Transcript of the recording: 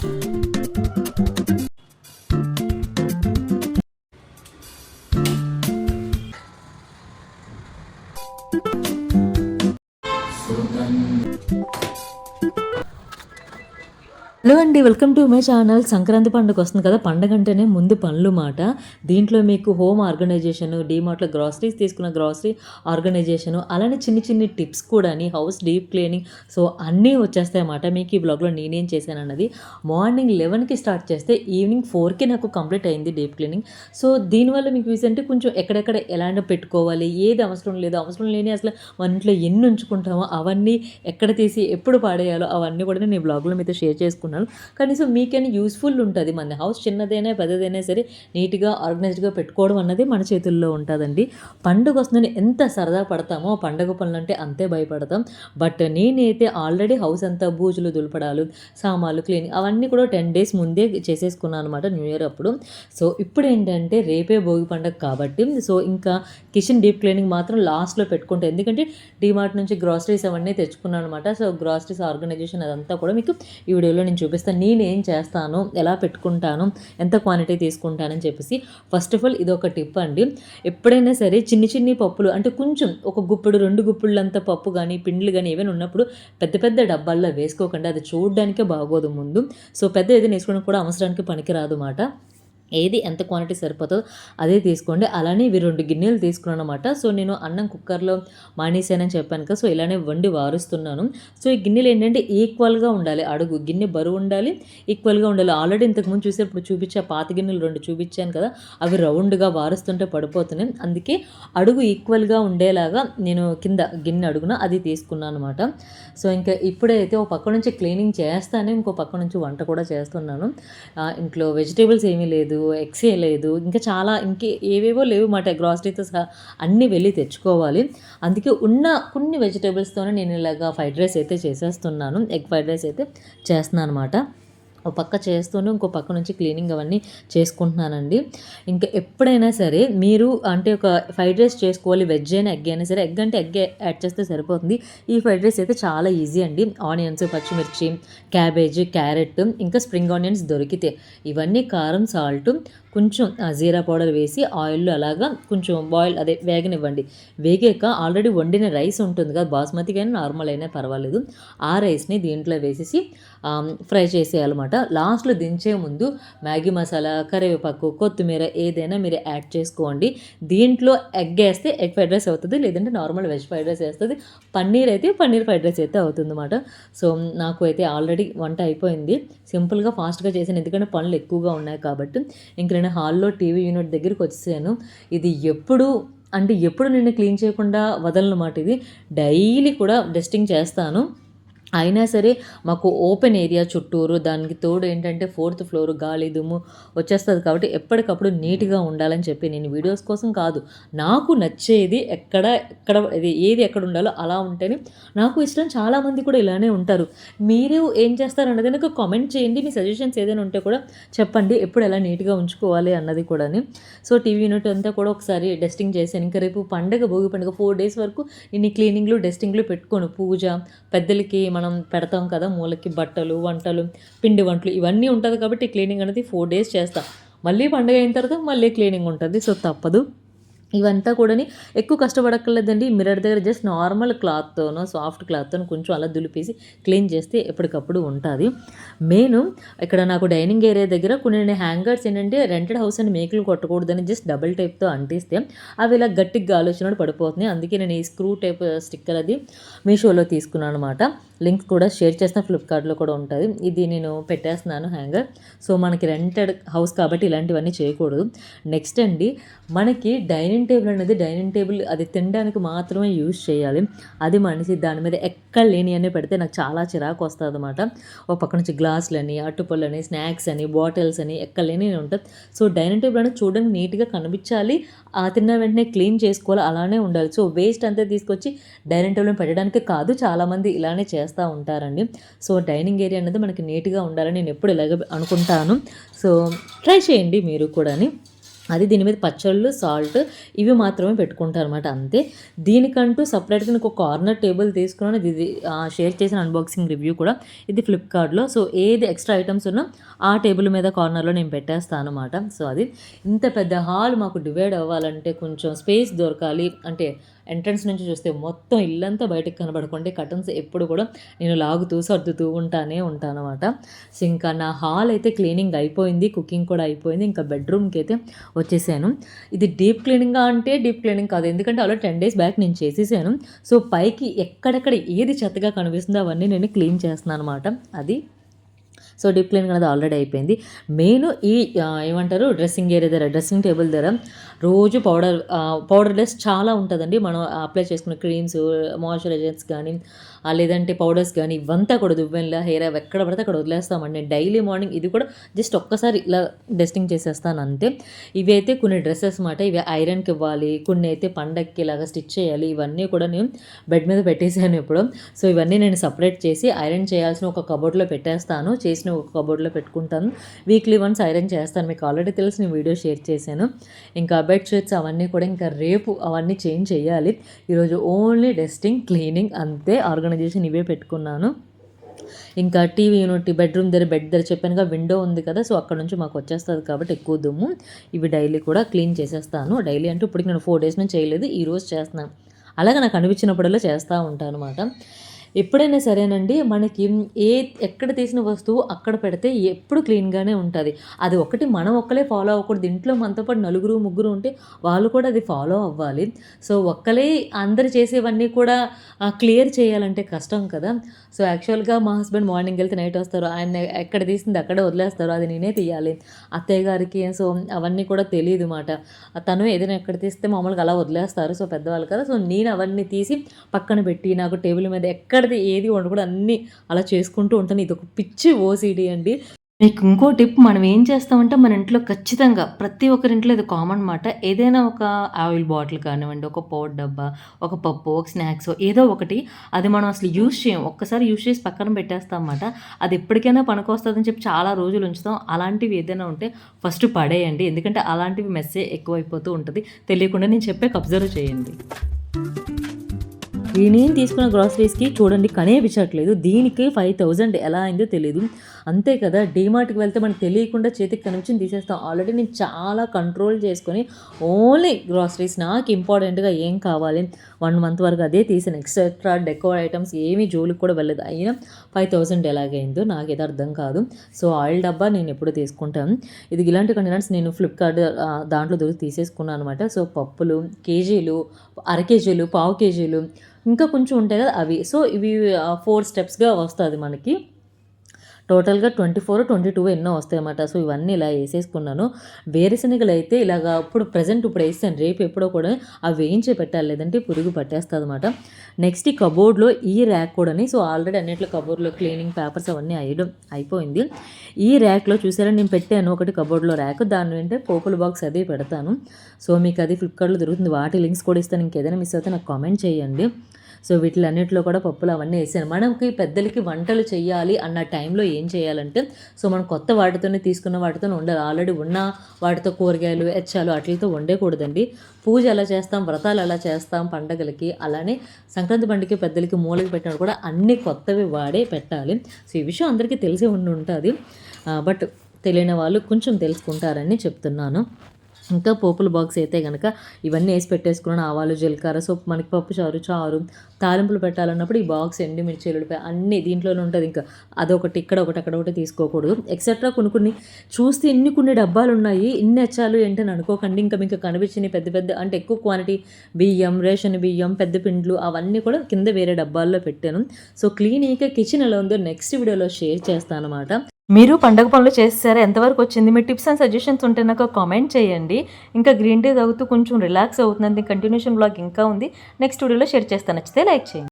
Hello అండి, welcome to my channel. Sankranti పండుగ వస్తుంది కదా, పండగ అంటేనే ముందు పనులు మాట. దీంట్లో మీకు హోమ్ ఆర్గనైజేషన్, డీమార్ట్లో గ్రాసరీస్ తీసుకున్న గ్రాసరీ ఆర్గనైజేషన్, అలానే చిన్ని చిన్ని టిప్స్ కూడా, హౌస్ డీప్ క్లీనింగ్, సో అన్నీ వచ్చేస్తాయి అన్నమాట. మీకు ఈ బ్లాగ్లో నేనేం చేశానన్నది మార్నింగ్ 11కి స్టార్ట్ చేస్తే ఈవినింగ్ 4కి నాకు కంప్లీట్ అయింది డీప్ క్లీనింగ్. సో దీనివల్ల మీకు ఏంటంటే కొంచెం ఎక్కడెక్కడ ఎలాంటి పెట్టుకోవాలి, ఏది అవసరం లేదు, అవసరం లేని అసలు మన ఇంట్లో ఎన్ని ఉంచుకుంటామో అవన్నీ ఎక్కడ తీసి ఎప్పుడు పాడేయాలో అవన్నీ కూడా నేను ఈ బ్లాగ్లో మీతో షేర్ చేసుకున్నాను. కనీసం మీకైనా యూస్ఫుల్ ఉంటుంది. మన హౌస్ చిన్నదైనా పెద్దదైనా సరే నీట్గా ఆర్గనైజ్డ్గా పెట్టుకోవడం అన్నది మన చేతుల్లో ఉంటుందండి. పండుగ వస్తుందని ఎంత సరదా పడతామో పండుగ పనులు అంటే అంతే భయపడతాం. బట్ నేనైతే ఆల్రెడీ హౌస్ అంతా బూజులు దులపడాలు, సామాన్లు క్లీనింగ్ అవన్నీ కూడా 10 days ముందే చేసేసుకున్నాను అనమాట, న్యూ ఇయర్ అప్పుడు. సో ఇప్పుడు ఏంటంటే రేపే భోగి పండుగ కాబట్టి సో ఇంకా కిచెన్ డీప్ క్లీనింగ్ మాత్రం లాస్ట్లో పెట్టుకుంటాను. ఎందుకంటే డీమార్ట్ నుంచి గ్రాసరీస్ అవన్నీ తెచ్చుకున్నాను అనమాట. సో గ్రాసరీస్ ఆర్గనైజేషన్ అదంతా కూడా మీకు ఈ వీడియోలో నేను చూపిస్తాను. నేనేం చేస్తాను, ఎలా పెట్టుకుంటాను, ఎంత క్వాంటిటీ తీసుకుంటానని చెప్పేసి. ఫస్ట్ ఆఫ్ ఆల్ ఇది ఒక టిప్ అండి. ఎప్పుడైనా సరే చిన్ని చిన్ని పప్పులు అంటే కొంచెం ఒక గుప్పుడు 2 గుప్పుళ్ళంత పప్పు కానీ పిండిలు కానీ ఏమైనా ఉన్నప్పుడు పెద్ద పెద్ద డబ్బాల్లో వేసుకోకండి. అది చూడడానికే బాగోదు ముందు. సో పెద్ద ఏదైనా వేసుకోవడానికి కూడా అవసరానికి పనికిరాదు మాట. ఏది ఎంత క్వాంటిటీ సరిపోతుందో అదే తీసుకోండి. అలానే ఇవి 2 గిన్నెలు తీసుకున్నాను అనమాట. సో నేను అన్నం కుక్కర్లో మానేసానని చెప్పాను కదా, సో ఇలానే వండి వారుస్తున్నాను. సో ఈ గిన్నెలు ఏంటంటే ఈక్వల్గా ఉండాలి, అడుగు గిన్నె బరువు ఉండాలి, ఈక్వల్గా ఉండాలి. ఆల్రెడీ ఇంతకుముందు చూసేప్పుడు చూపించే పాత గిన్నెలు 2 చూపించాను కదా, అవి రౌండ్గా వారుస్తుంటే పడిపోతున్నాయి. అందుకే అడుగు ఈక్వల్గా ఉండేలాగా నేను కింద గిన్నె అడుగున అది తీసుకున్నాను అనమాట. సో ఇంకా ఇప్పుడైతే ఒక పక్క నుంచి క్లీనింగ్ చేస్తానే, ఇంకో పక్క నుంచి వంట కూడా చేస్తున్నాను. ఇంట్లో వెజిటేబుల్స్ ఏమీ లేదు, ఎగ్సే లేదు, ఇంకా చాలా ఏవేవో లేవు మాట. గ్రాసరీతో సహా అన్నీ వెళ్ళి తెచ్చుకోవాలి. అందుకే ఉన్న కొన్ని వెజిటేబుల్స్తోనే నేను ఇలాగా ఫ్రైడ్ రైస్ అయితే చేసేస్తున్నాను. ఎగ్ ఫ్రైడ్ రైస్ అయితే చేస్తున్నాను అనమాట. ఒక పక్క చేస్తూనే ఇంకో పక్క నుంచి క్లీనింగ్ అవన్నీ చేసుకుంటున్నానండి. ఇంకా ఎప్పుడైనా సరే మీరు అంటే ఒక ఫ్రైడ్ రైస్ చేసుకోవాలి, వెజ్ అయినా ఎగ్ అయినా సరే. ఎగ్ అంటే ఎగ్ యాడ్ చేస్తే సరిపోతుంది. ఈ ఫ్రైడ్ రైస్ అయితే చాలా ఈజీ అండి. ఆనియన్స్, పచ్చిమిర్చి, క్యాబేజ్, క్యారెట్, ఇంకా స్ప్రింగ్ ఆనియన్స్ దొరికితే ఇవన్నీ, కారం, సాల్ట్, కొంచెం జీరా పౌడర్ వేసి ఆయిల్లో అలాగా కొంచెం వేగనివ్వండి. వేగాక ఆల్రెడీ వండిన రైస్ ఉంటుంది కదా, బాస్మతి కానీ నార్మల్ అయినా పర్వాలేదు, ఆ రైస్ని దీంట్లో వేసేసి ఫ్రై చేసేయాలన్నమాట. లాస్ట్లో దించే ముందు మ్యాగీ మసాలా, కరివేపాకు, కొత్తిమీర ఏదైనా మీరు యాడ్ చేసుకోండి. దీంట్లో ఎగ్ వేస్తే ఎగ్ ఫ్రైడ్ రైస్ అవుతుంది, లేదంటే నార్మల్ వెజ్ ఫ్రైడ్ రైస్ వేస్తుంది. పన్నీర్ అయితే పన్నీర్ ఫ్రైడ్ రైస్ అయితే అవుతుంది అన్నమాట. సో నాకు అయితే ఆల్రెడీ వంట అయిపోయింది. సింపుల్గా ఫాస్ట్గా చేశాను, ఎందుకంటే పనులు ఎక్కువగా ఉన్నాయి కాబట్టి. ఇంక నేను హాల్లో టీవీ యూనిట్ దగ్గరికి వచ్చేసాను. ఇది ఎప్పుడు నేను క్లీన్ చేయకుండా వదలనమాట. ఇది డైలీ కూడా డస్టింగ్ చేస్తాను. అయినా సరే మాకు ఓపెన్ ఏరియా చుట్టూరు, దానికి తోడు ఏంటంటే 4th floor గాలి దుమ్ము వచ్చేస్తుంది కాబట్టి ఎప్పటికప్పుడు నీట్గా ఉండాలని చెప్పి నేను వీడియోస్ కోసం కాదు, నాకు నచ్చేది ఏది ఎక్కడ ఉండాలో అలా ఉంటేనే నాకు ఇష్టం. చాలామంది కూడా ఇలానే ఉంటారు. మీరు ఏం చేస్తారన్నది నాకు కామెంట్ చేయండి. మీ సజెషన్స్ ఏదైనా ఉంటే కూడా చెప్పండి, ఎప్పుడు ఎలా నీట్గా ఉంచుకోవాలి అన్నది కూడా. సో టీవీ యూనిట్ అంతా కూడా ఒకసారి డస్టింగ్ చేశాను. ఇంకా రేపు భోగి పండుగ 4 days వరకు నేను క్లీనింగ్లు డస్టింగ్లు పెట్టుకోను. పూజ పెద్దలకి మనం పెడతాం కదా, మూలకి బట్టలు, వంటలు, పిండి వంటలు ఇవన్నీ ఉంటుంది కాబట్టి క్లీనింగ్ అనేది 4 days చేస్తాం. మళ్ళీ పండుగ అయిన తర్వాత మళ్ళీ క్లీనింగ్ ఉంటుంది. సో తప్పదు. ఇవంతా కూడా ఎక్కువ కష్టపడక్కర్లేదండి. మిర్రర్ దగ్గర జస్ట్ నార్మల్ క్లాత్తోనో సాఫ్ట్ క్లాత్తోనో కొంచెం అలా దులిపేసి క్లీన్ చేస్తే ఎప్పటికప్పుడు ఉంటుంది. మెయిన్ ఇక్కడ నాకు డైనింగ్ ఏరియా దగ్గర కొన్ని హ్యాంగర్స్ ఏంటంటే రెంటెడ్ హౌస్ అని మేకులు కొట్టకూడదని జస్ట్ డబుల్ టైప్తో అంటిస్తే అవి ఇలా గట్టిగా ఆలోచన పడిపోతున్నాయి. అందుకే నేను ఈ స్క్రూ టైప్ స్టిక్కర్ అది మీషోలో తీసుకున్నాను అనమాట. లింక్ కూడా షేర్ చేసిన, ఫ్లిప్కార్ట్లో కూడా ఉంటుంది. ఇది నేను పెట్టేస్తున్నాను హ్యాంగర్. సో మనకి రెంటెడ్ హౌస్ కాబట్టి ఇలాంటివన్నీ చేయకూడదు. నెక్స్ట్ అండి, మనకి డైనింగ్ టేబుల్ అది తినడానికి మాత్రమే యూజ్ చేయాలి. అది మనిషి దాని మీద ఎక్కడ లేని అని పెడితే నాకు చాలా చిరాకు వస్తుంది అనమాట. ఒక పక్క నుంచి గ్లాసులని, అట్టుపళ్ళని, స్నాక్స్ అని, బాటిల్స్ అని ఎక్కడ లేని ఉంటుంది. సో డైనింగ్ టేబుల్ అనేది చూడడానికి నీట్గా కనిపించాలి, ఆ తిన్న వెంటనే క్లీన్ చేసుకోవాలి, అలానే ఉండాలి. సో వేస్ట్ అంతా తీసుకొచ్చి డైనింగ్ టేబుల్ పెట్టడానికి కాదు, చాలామంది ఇలానే చేస్తూ ఉంటారండి. సో డైనింగ్ ఏరియా అనేది మనకి నీట్గా ఉండాలని నేను ఎప్పుడు ఇలాగ అనుకుంటాను. సో ట్రై చేయండి మీరు కూడా. అది దీని మీద పచ్చళ్ళు, సాల్ట్ ఇవి మాత్రమే పెట్టుకుంటారు అనమాట అంతే. దీనికంటూ సపరేట్గా నేను ఒక కార్నర్ టేబుల్ తీసుకున్నాను. ఇది షేర్ చేసిన అన్బాక్సింగ్ రివ్యూ కూడా ఇది ఫ్లిప్కార్ట్లో. సో ఏది ఎక్స్ట్రా ఐటమ్స్ ఉన్నా ఆ టేబుల్ మీద కార్నర్లో నేను పెట్టేస్తాను అనమాట. సో అది ఇంత పెద్ద హాల్ మాకు డివైడ్ అవ్వాలంటే కొంచెం స్పేస్ దొరకాలి. అంటే ఎంట్రన్స్ నుంచి చూస్తే మొత్తం ఇల్లంతా బయటకు కనబడకుంటే కర్టన్స్ ఎప్పుడు కూడా నేను లాగుతూ సర్దుతూ ఉంటాను అనమాట. సో ఇంకా నా హాల్ అయితే క్లీనింగ్ అయిపోయింది, కుకింగ్ కూడా అయిపోయింది. ఇంకా బెడ్రూమ్కి అయితే వచ్చేసాను. ఇది డీప్ క్లీనింగ్గా అంటే డీప్ క్లీనింగ్ కాదు, ఎందుకంటే ఆల్రెడీ 10 days బ్యాక్ నేను చేసేసాను. సో పైకి ఎక్కడెక్కడ ఏది చెత్తగా కనిపిస్తుందో అవన్నీ నేను క్లీన్ చేస్తున్నాను అనమాట. అది సో డీప్ క్లీనింగ్ అనేది ఆల్రెడీ అయిపోయింది. మెయిన్ ఈ ఏమంటారు డ్రెస్సింగ్ ఏరియా దగ్గర, డ్రెస్సింగ్ టేబుల్ దగ్గర రోజు పౌడర్ లెస్ చాలా ఉంటుందండి. మనం అప్లై చేసుకున్న క్రీమ్స్, మాయిశ్చరైజర్స్ కానీ లేదంటే పౌడర్స్ కానీ ఇవంతా కూడా దువ్వెనలా హెయిర్ ఎక్కడ పడితే అక్కడ వదిలేస్తామండి. నేను డైలీ మార్నింగ్ ఇది కూడా జస్ట్ ఒక్కసారి ఇలా డస్టింగ్ చేసేస్తాను అంతే. ఇవి అయితే కొన్ని డ్రెస్సెస్ మాట, ఇవి ఐరన్కి ఇవ్వాలి, కొన్ని అయితే పండక్కి ఇలాగా స్టిచ్ చేయాలి. ఇవన్నీ కూడా నేను బెడ్ మీద పెట్టేసాను ఇప్పుడు. సో ఇవన్నీ నేను సపరేట్ చేసి ఐరన్ చేయాల్సిన ఒక కబోర్డ్లో పెట్టేస్తాను. చేసిన ఒక కబోర్డ్లో పెట్టుకుంటాను. వీక్లీ వన్స్ ఐరన్ చేస్తాను. మీకు ఆల్రెడీ తెలిసి నేను వీడియో షేర్ చేశాను. ఇంకా బెడ్ షీట్స్ అవన్నీ కూడా ఇంకా రేపు అవన్నీ చేంజ్ చేయాలి. ఈరోజు ఓన్లీ డస్టింగ్, క్లీనింగ్ అంతే. ఆర్గనైజేషన్ ఇవే పెట్టుకున్నాను. ఇంకా టీవీ యూనిట్ బెడ్రూమ్ దగ్గర, బెడ్ దగ్గర చెప్పానుగా విండో ఉంది కదా, సో అక్కడ నుంచి మాకు వచ్చేస్తుంది కాబట్టి ఎక్కువ దుమ్ము. ఇవి డైలీ కూడా క్లీన్ చేసేస్తాను. డైలీ అంటే ఇప్పటికి నేను 4 days నుంచి చేయలేదు, ఈరోజు చేస్తున్నాను. అలాగే నాకు అనిపించినప్పుడల్లా చేస్తూ ఉంటాను అనమాట. ఎప్పుడైనా సరేనండి, మనకి ఎక్కడ తీసిన వస్తువు అక్కడ పెడితే ఎప్పుడు క్లీన్గానే ఉంటుంది. అది ఒకటి మనం ఒక్కలే ఫాలో అవ్వకూడదు. ఇంట్లో మనతో పాటు నలుగురు ముగ్గురు ఉంటే వాళ్ళు కూడా అది ఫాలో అవ్వాలి. సో ఒక్కలే అందరు చేసేవన్నీ కూడా క్లియర్ చేయాలంటే కష్టం కదా. సో యాక్చువల్గా మా హస్బెండ్ మార్నింగ్ వెళ్తే నైట్ వస్తారు, ఆయన ఎక్కడ తీసింది అక్కడే వదిలేస్తారు, అది నేనే తీయాలి. అత్తయ్య గారికి సో అవన్నీ కూడా తెలియదు మాట. తను ఏదైనా ఎక్కడ తీస్తే మామూలుగా అలా వదిలేస్తారు, సో పెద్దవాళ్ళు కదా. సో నేను అవన్నీ తీసి పక్కన పెట్టి నాకు టేబుల్ మీద ఎక్కడిది ఏది వండకూడదు అన్నీ అలా చేసుకుంటూ ఉంటాను. ఇది ఒక పిచ్చి ఓసిడి అండి. మీకు ఇంకో టిప్, మనం ఏం చేస్తామంటే మన ఇంట్లో ఖచ్చితంగా ప్రతి ఒక్కరింట్లో ఇది కామన్ మాట, ఏదైనా ఒక ఆయిల్ బాటిల్ కానివ్వండి, ఒక పౌడర్ డబ్బా, ఒక పప్పు, ఒక స్నాక్స్ ఏదో ఒకటి, అది మనం అసలు యూజ్ చేయం. ఒక్కసారి యూజ్ చేసి పక్కన పెట్టేస్తాం అన్నమాట. అది ఎప్పటికైనా పనికొస్తుందని చెప్పి చాలా రోజులు ఉంచుతాం. అలాంటివి ఏదైనా ఉంటే ఫస్ట్ పడేయండి, ఎందుకంటే అలాంటివి మెస్సే ఎక్కువైపోతూ ఉంటుంది. తెలియకుండా నేను చెప్పాక అబ్జర్వ్ చేయండి. నేను తీసుకున్న గ్రాసరీస్కి చూడండి కనిపించట్లేదు, దీనికి 5000 ఎలా అయిందో తెలియదు. అంతే కదా, డీమార్ట్కి వెళ్తే మనకు తెలియకుండా చేతికి కనిపించి తీసేస్తాం. ఆల్రెడీ నేను చాలా కంట్రోల్ చేసుకొని ఓన్లీ గ్రాసరీస్ నాకు ఇంపార్టెంట్గా ఏం కావాలి 1 month వరకు అదే తీసాను. ఎక్స్ట్రా డెకోర్ ఐటమ్స్ ఏమీ జోలికి కూడా వెళ్ళదు. అయినా 5000 ఎలాగైందో నాకైతే అర్థం కాదు. సో ఆయిల్ డబ్బా నేను ఎప్పుడు తీసుకుంటాను. ఇది ఇలాంటి కంటైనర్స్ నేను ఫ్లిప్కార్ట్ దాంట్లో దొరికి తీసేసుకున్నాను అనమాట. సో పప్పులు కేజీలు, అర కేజీలు, పావు కేజీలు ఇంకా కొంచెం ఉంటాయి కదా అవి. సో ఇవి 4 steps వస్తుంది మనకి. టోటల్గా 24, 22 ఎన్నో వస్తాయి అన్నమాట. సో ఇవన్నీ ఇలా వేసేసుకున్నాను. వేరుశనగలు అయితే ఇలాగా ఇప్పుడు వేస్తాను, రేపు ఎప్పుడో కూడా అవి వేయించే పెట్టాలి, లేదంటే పురుగు పట్టేస్తుంది అనమాట. నెక్స్ట్ ఈ కబోర్డ్లో ఈ ర్యాక్ కూడాని, సో ఆల్రెడీ అన్నిట్లో కబోర్డ్లో క్లీనింగ్ పేపర్స్ అవన్నీ అయిపోయింది. ఈ ర్యాక్లో చూసారా నేను పెట్టాను ఒకటి కబోర్డ్లో ర్యాక్, దాని వెంటే పోపుల బాక్స్ అదే పెడతాను. సో మీకు అది ఫ్లిప్కార్ట్లో దొరుకుతుంది, వాటి లింక్స్ కూడా ఇస్తాను. ఇంకేదైనా మిస్ అవుతే నాకు కామెంట్ చేయండి. సో వీటిలన్నిటిలో కూడా పప్పులు అవన్నీ వేసాను. మనకి పెద్దలకి వంటలు చేయాలి అన్న టైంలో ఏం చేయాలంటే, సో మనం కొత్త వాటితోనే తీసుకున్న వాటితోనే ఉండాలి. ఆల్రెడీ ఉన్న వాటితో కూరగాయలు, ఎచ్చాలు అట్లతో వండేకూడదండి. పూజ ఎలా చేస్తాం, వ్రతాలు ఎలా చేస్తాం పండగలకి, అలానే సంక్రాంతి పండుగకి పెద్దలకి మూలకి పెట్టినప్పుడు కూడా అన్ని కొత్తవి వాడే పెట్టాలి. సో ఈ విషయం అందరికీ తెలిసే ఉంటుంది, బట్ తెలియని వాళ్ళు కొంచెం తెలుసుకుంటారని చెప్తున్నాను. ఇంకా పోపుల బాక్స్ అయితే కనుక ఇవన్నీ వేసి పెట్టేసుకున్నాను. ఆవాలు, జీలకర్ర, సో మనకి పప్పు చారు తాలింపులు పెట్టాలన్నప్పుడు ఈ బాక్స్ ఎండుమిర్చి, ఎల్లుల్లిపాయ అన్నీ దీంట్లోనే ఉంటుంది. ఇంకా అదొకటి ఇక్కడ ఒకటి అక్కడ ఒకటి తీసుకోకూడదు. ఎక్సెట్రా కొన్ని చూస్తే కొన్ని డబ్బాలు ఉన్నాయి, ఇన్ని ఎచ్చాలు ఏంటని అనుకోకండి. ఇంకా మీకు కనిపించినవి పెద్ద అంటే ఎక్కువ క్వాంటిటీ బియ్యం, రేషన్ బియ్యం, పెద్ద పిండ్లు అవన్నీ కూడా కింద వేరే డబ్బాల్లో పెట్టాను. సో క్లీనింగ్గా కిచెన్ ఎలా ఉందో నెక్స్ట్ వీడియోలో షేర్ చేస్తాను అనమాట. మీరు పండగ పనులు చేస్తారా, ఎంతవరకు వచ్చింది, మీ టిప్స్ అండ్ సజెషన్స్ ఉంటే నాకు కామెంట్ చేయండి. ఇంకా గ్రీన్ టీ తాగుతూ కొంచెం రిలాక్స్ అవుతుంది. కంటిన్యూషన్ బ్లాగ్ ఇంకా ఉంది, నెక్స్ట్ వీడియోలో షేర్ చేస్తాను. నచ్చితే లైక్ చేయండి.